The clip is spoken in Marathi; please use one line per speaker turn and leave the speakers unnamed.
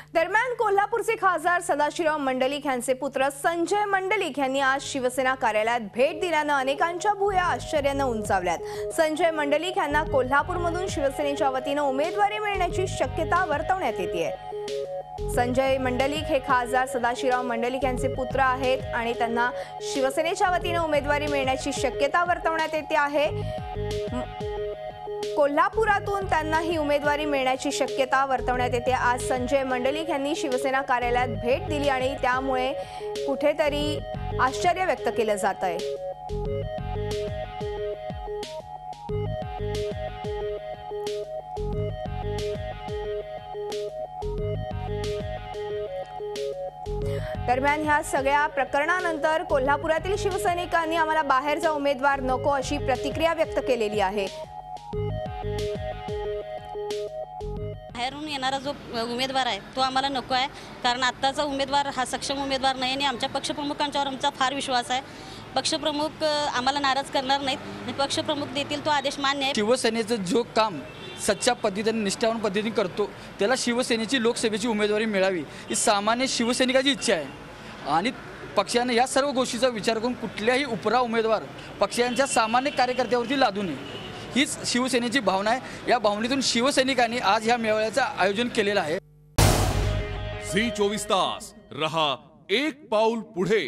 दरम्यान कोल्हापूरचे खासदार सदाशिवराव मंडलिक यांचे पुत्र संजय मंडलिक यांनी आज शिवसेना कार्यालयात भेट दिल्याने अनेकांच्या भुवया आश्चर्याने उंचावल्यात। संजय मंडलिक यांना कोल्हापूरमधून शिवसेनेच्या वतीने उमेदवारी मिळण्याची शक्यता वर्तवण्यात येते। संजय मंडलिक हे खासदार सदाशिवराव मंडलिक यांचे पुत्र आहेत आणि त्यांना शिवसेनेच्या वतीने उमेदवारी मिळण्याची शक्यता वर्तवण्यात येते आहे। कोल्हापुरातून त्यांना ही उमेदवारी मिळण्याची शक्यता वर्तवण्यात येते। आज संजय मंडलिक यांनी शिवसेना कार्यालयात भेट दिली आणि त्यामुळे कुठेतरी आश्चर्य व्यक्त केलं जात आहे। दरम्यान ह्या सगळ्या प्रकरणानंतर कोल्हापुरातील शिवसैनिकांनी आम्हाला बाहेरचा उमेदवार नको अशी प्रतिक्रिया व्यक्त केलेली आहे।
बाहेरून येणारा जो उमेदवार आहे तो आम्हाला नको आहे, कारण आत्ताचा उमेदवार हा सक्षम उमेदवार नाही आणि आमच्या पक्षप्रमुखांच्यावर आमचा फार विश्वास आहे। पक्षप्रमुख आम्हाला नाराज करणार नाहीत आणि पक्षप्रमुख देतील तो आदेश मान्य आहे।
शिवसेनेचं जो काम सच्च्या पद्धतीने निष्ठावान पद्धतीने करतो त्याला शिवसेनेची लोकसभेची उमेदवारी मिळावी ही सामान्य शिवसैनिकाची इच्छा आहे आणि पक्षाने या सर्व गोष्टीचा विचार करून कुठल्याही उपरा उमेदवार पक्षांच्या सामान्य कार्यकर्त्यावरती लादू नये हीच शिवसेनेची भावना आहे। या भावनेतून शिवसैनिकांनी आज ह्या मेळाव्याचं आयोजन केलेलं आहे।
झी 24 तास रहा एक पाऊल पुढे।